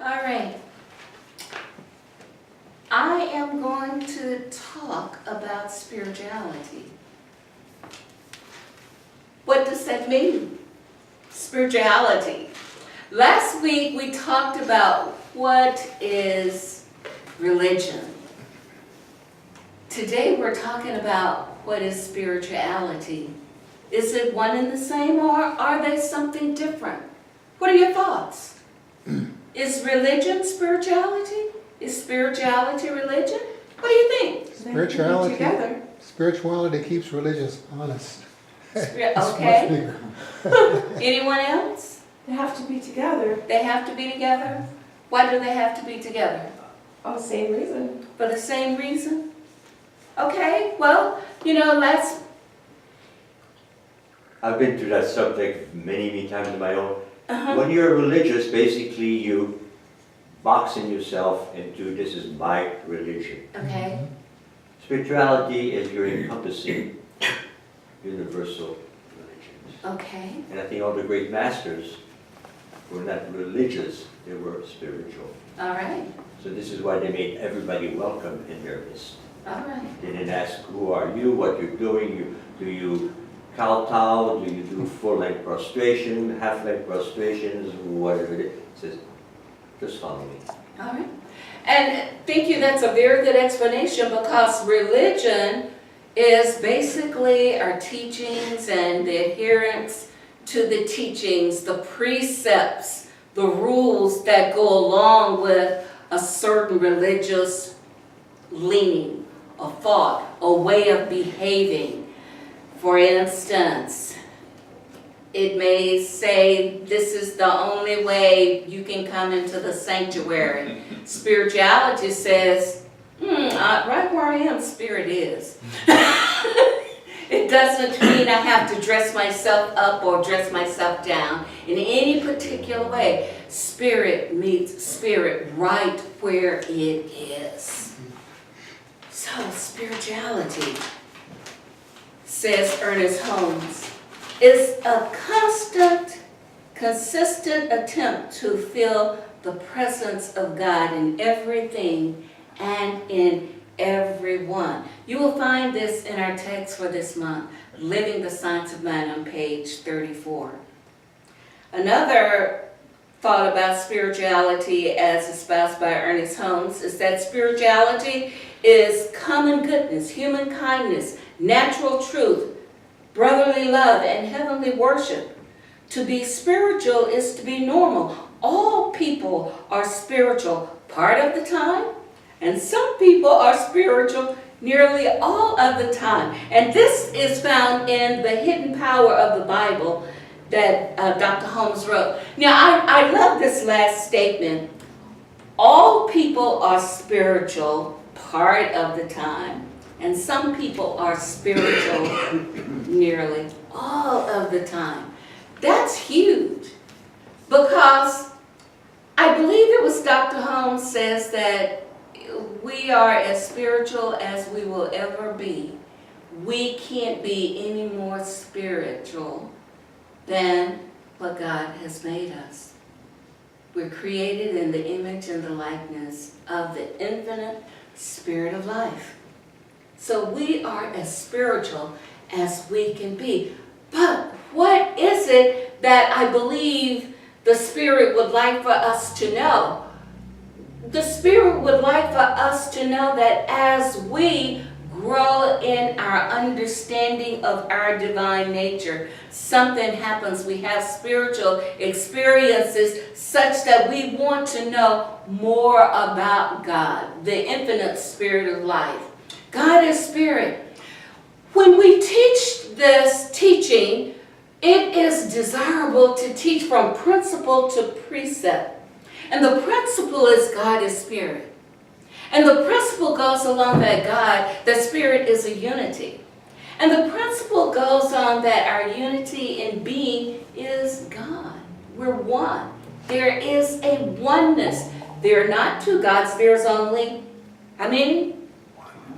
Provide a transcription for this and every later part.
All right. I am going to talk about spirituality. What does that mean? Spirituality. Last week we talked about what is religion. Today we're talking about what is spirituality. Is it one and the same, or are they something different? What are your thoughts? Is religion spirituality? Is spirituality religion? What do you think? Spirituality keeps religions honest. Okay. Much bigger. Anyone else? They have to be together. They have to be together? Why do they have to be together? Oh, same reason. For the same reason? Okay, well, let's... I've been through that subject many times on my own. Uh-huh. When you're religious, basically you boxing yourself into this is my religion. Okay. Spirituality is your encompassing universal religions. Okay. And I think all the great masters were not religious, they were spiritual. All right. So this is why they made everybody welcome in their midst. All right. They didn't ask who are you, what you're doing, do you kowtow, do you do full-length prostration, half-length prostrations, whatever it is. It says, just follow me. All right. And thank you, that's a very good explanation, because religion is basically our teachings and the adherence to the teachings, the precepts, the rules that go along with a certain religious leaning, a thought, a way of behaving. For instance, it may say this is the only way you can come into the sanctuary. Spirituality says, right where I am, spirit is. It doesn't mean I have to dress myself up or dress myself down in any particular way. Spirit meets spirit right where it is. So spirituality, says Ernest Holmes, is a consistent attempt to feel the presence of God in everything and in everyone. You will find this in our text for this month, Living the Science of Mind, on page 34. Another thought about spirituality as espoused by Ernest Holmes is that spirituality is common goodness, human kindness, natural truth, brotherly love, and heavenly worship. To be spiritual is to be normal. All people are spiritual part of the time, and some people are spiritual nearly all of the time. And this is found in The Hidden Power of the Bible that Dr. Holmes wrote. Now, I love this last statement. All people are spiritual part of the time, and some people are spiritual nearly all of the time. That's huge, because I believe it was Dr. Holmes says that we are as spiritual as we will ever be. We can't be any more spiritual than what God has made us. We're created in the image and the likeness of the infinite Spirit of life. So we are as spiritual as we can be. But what is it that I believe the Spirit would like for us to know? The Spirit would like for us to know that as we grow in our understanding of our divine nature, something happens. We have spiritual experiences such that we want to know more about God, the infinite Spirit of life. God is Spirit. When we teach this teaching, it is desirable to teach from principle to precept. And the principle is God is Spirit. And the principle goes along that Spirit is a unity. And the principle goes on that our unity in being is God. We're one. There is a oneness. There are not two gods. There's only, how many?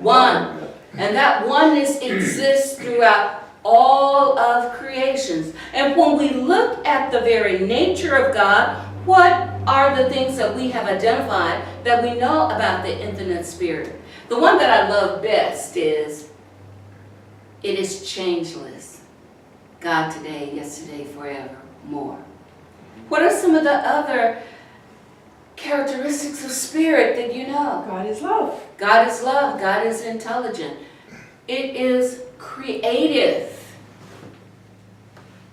One. And that oneness exists throughout all of creations. And when we look at the very nature of God, What are the things that we have identified that we know about the infinite spirit? The one that I love best is, it is changeless. God today, yesterday, forevermore. What are some of the other characteristics of spirit that you know? God is love. God is love. God is intelligent. It is creative.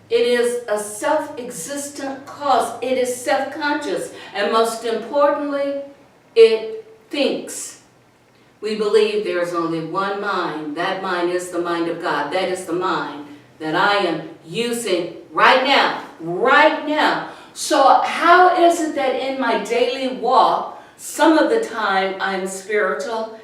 It is a self-existent cause. It is self-conscious. And most importantly, it thinks. We believe there is only one mind. That mind is the mind of God. That is the mind that I am using right now. Right now. So how is it that in my daily walk, some of the time I'm spiritual,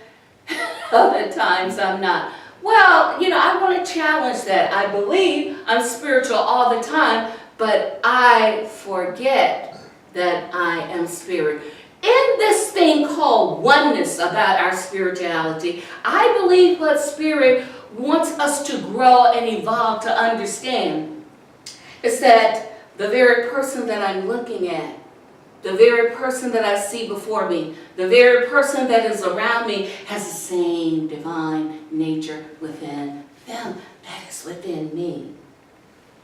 other times I'm not? Well, I want to challenge that. I believe I'm spiritual all the time, but I forget that I am spirit. In this thing called oneness about our spirituality, I believe what Spirit wants us to grow and evolve to understand is that the very person that I'm looking at, the very person that I see before me, the very person that is around me has the same divine nature within them that is within me.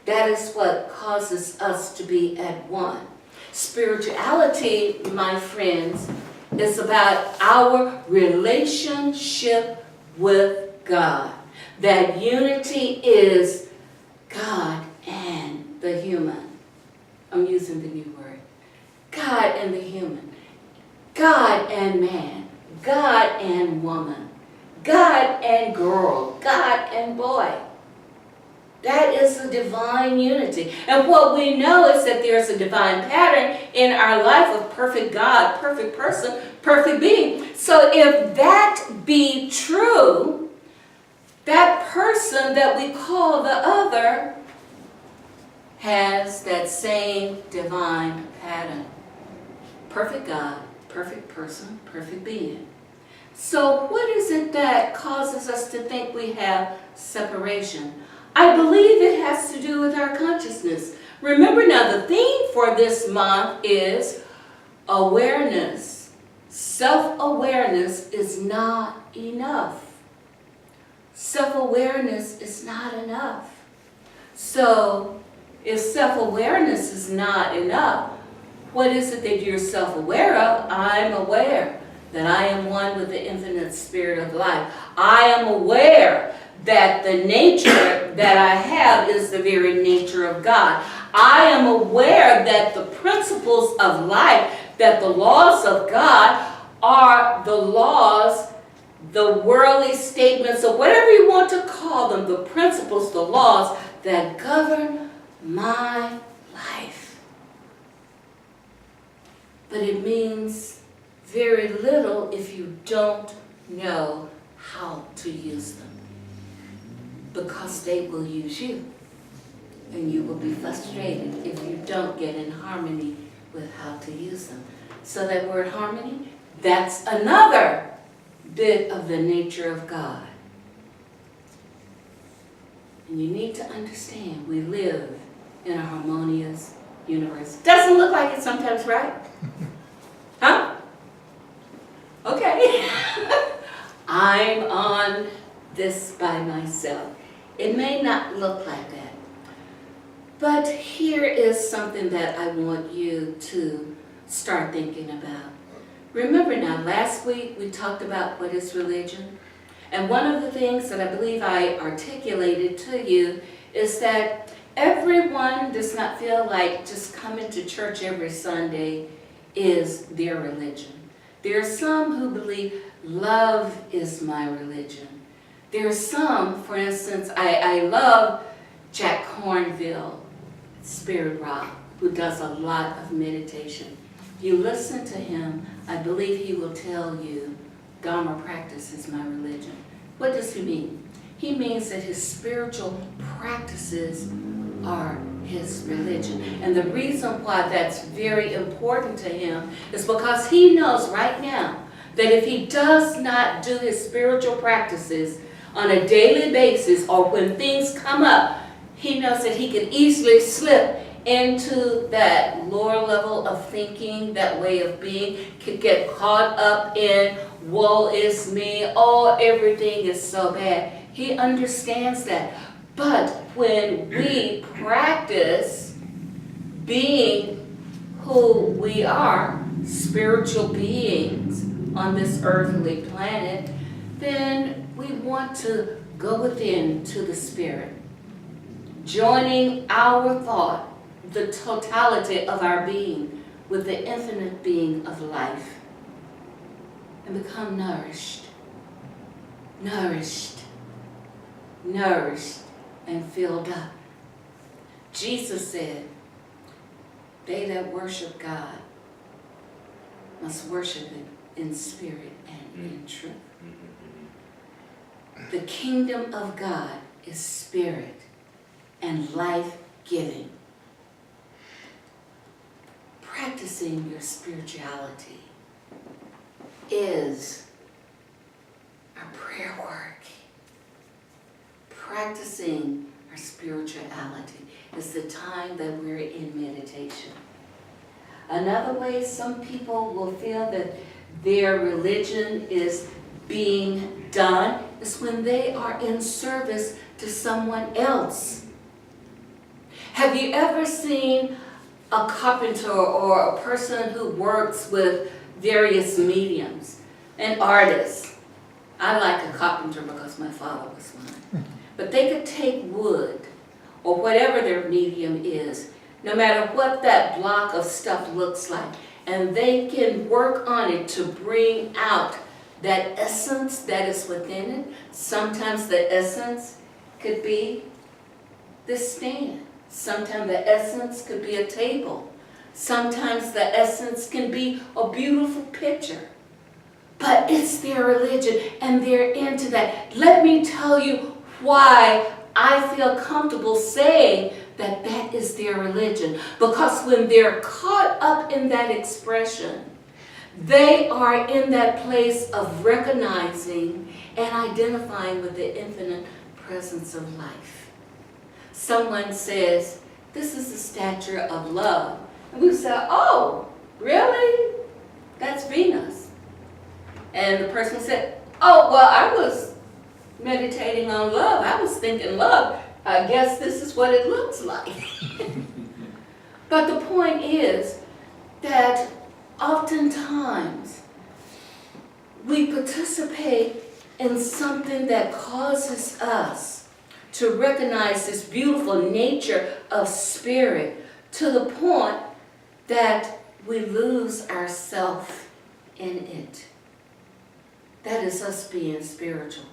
That is what causes us to be at one. Spirituality, my friends, is about our relationship with God. That unity is God and the human. I'm using the new word. God and the human. God and man. God and woman. God and girl. God and boy. That is a divine unity. And what we know is that there's a divine pattern in our life of perfect God, perfect person, perfect being. So if that be true, that person that we call the other has that same divine pattern. Perfect God, perfect person, perfect being. So what is it that causes us to think we have separation? I believe it has to do with our consciousness. Remember now, the theme for this month is awareness. Self-awareness is not enough. Self-awareness is not enough. So, if self-awareness is not enough, what is it that you're self-aware of? I'm aware that I am one with the infinite spirit of life. I am aware that the nature that I have is the very nature of God. I am aware that the principles of life, that the laws of God are the laws, the worldly statements, or whatever you want to call them, the principles, the laws that govern my life. But it means very little if you don't know how to use them. Because they will use you. And you will be frustrated if you don't get in harmony with how to use them. So that word harmony, that's another bit of the nature of God. And you need to understand we live in a harmonious universe. Doesn't look like it sometimes, right? Huh? Okay. I'm on this by myself. It may not look like that. But here is something that I want you to start thinking about. Remember now, last week we talked about what is religion. And one of the things that I believe I articulated to you is that everyone does not feel like just coming to church every Sunday is their religion. There are some who believe love is my religion. There are some, for instance, I love Jack Cornville, Spirit Rock, who does a lot of meditation. If you listen to him, I believe he will tell you, Dharma practice is my religion. What does he mean? He means that his spiritual practices are his religion. And the reason why that's very important to him is because he knows right now that if he does not do his spiritual practices on a daily basis or when things come up, he knows that he can easily slip into that lower level of thinking, that way of being, could get caught up in, woe is me, oh, everything is so bad. He understands that. But when we practice being who we are, spiritual beings on this earthly planet, then we want to go within to the spirit, joining our thought, the totality of our being, with the infinite being of life, and become nourished, nourished, nourished, and filled up. Jesus said, they that worship God must worship Him in spirit and in truth. The kingdom of God is spirit and life-giving. Practicing your spirituality is our prayer work. Practicing our spirituality is the time that we're in meditation. Another way some people will feel that their religion is being done is when they are in service to someone else. Have you ever seen a carpenter or a person who works with various mediums, an artist? I like a carpenter because my father was one. But they could take wood or whatever their medium is, no matter what that block of stuff looks like, and they can work on it to bring out that essence that is within it. Sometimes the essence could be this stand. Sometimes the essence could be a table. Sometimes the essence can be a beautiful picture. But it's their religion and they're into that. Let me tell you why I feel comfortable saying that that is their religion. Because when they're caught up in that expression, they are in that place of recognizing and identifying with the infinite presence of life. Someone says, this is the stature of love. And we say, oh, really? That's Venus. And the person said, oh, well, I was meditating on love. I was thinking love. I guess this is what it looks like. But the point is that oftentimes we participate in something that causes us to recognize this beautiful nature of spirit to the point that we lose ourselves in it. That is us being spiritual.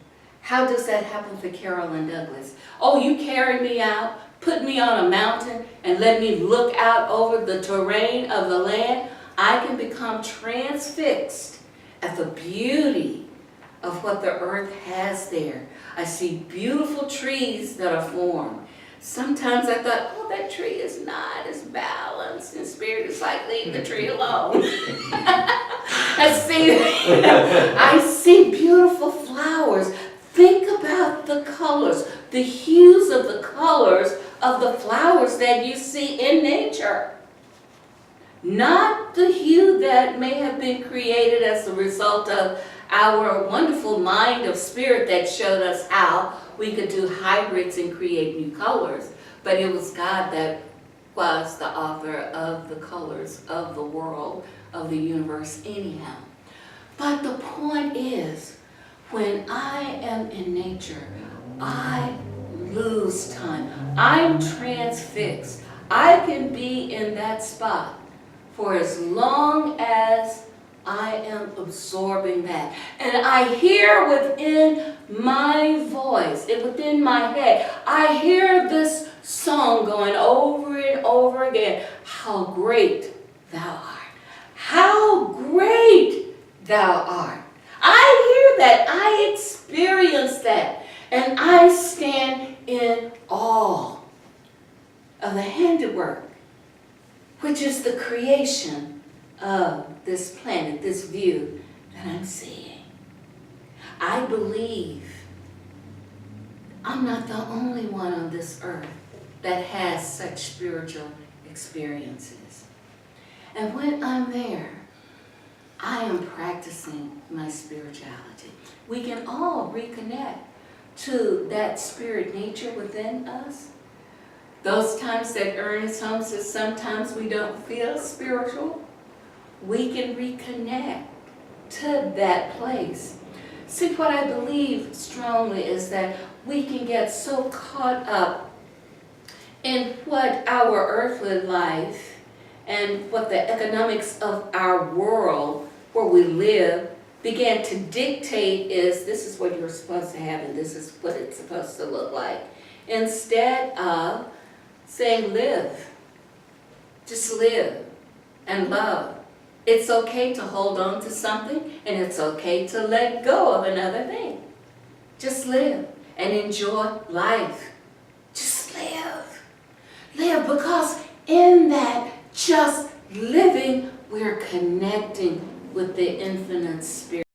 How does that happen for Carolyn Douglas? Oh, you carry me out, put me on a mountain, and let me look out over the terrain of the land. I can become transfixed at the beauty of what the earth has there. I see beautiful trees that are formed. Sometimes I thought, oh, that tree is not as balanced, and spirit is like, leave the tree alone. I see beautiful flowers. Think about the colors, the hues of the colors of the flowers that you see in nature. Not the hue that may have been created as a result of our wonderful mind of spirit that showed us how we could do hybrids and create new colors. But it was God that was the author of the colors of the world, of the universe anyhow. But the point is, when I am in nature, I lose time. I'm transfixed. I can be in that spot for as long as I am absorbing that. And I hear within my voice, within my head, I hear this song going over and over again. How great thou art. How great thou art. I hear that. I experience that. And I stand in awe of the handiwork, which is the creation of this planet, this view that I'm seeing. I believe I'm not the only one on this earth that has such spiritual experiences. And when I'm there, I am practicing my spirituality. We can all reconnect to that spirit nature within us. Those times that Ernest Holmes says sometimes we don't feel spiritual, we can reconnect to that place. See, what I believe strongly is that we can get so caught up in what our earthly life and what the economics of our world where we live began to dictate is this is what you're supposed to have and this is what it's supposed to look like. Instead of saying live, just live and love. It's okay to hold on to something and it's okay to let go of another thing. Just live and enjoy life. Just live. Live, because in that just living, we're connecting with the infinite spirit.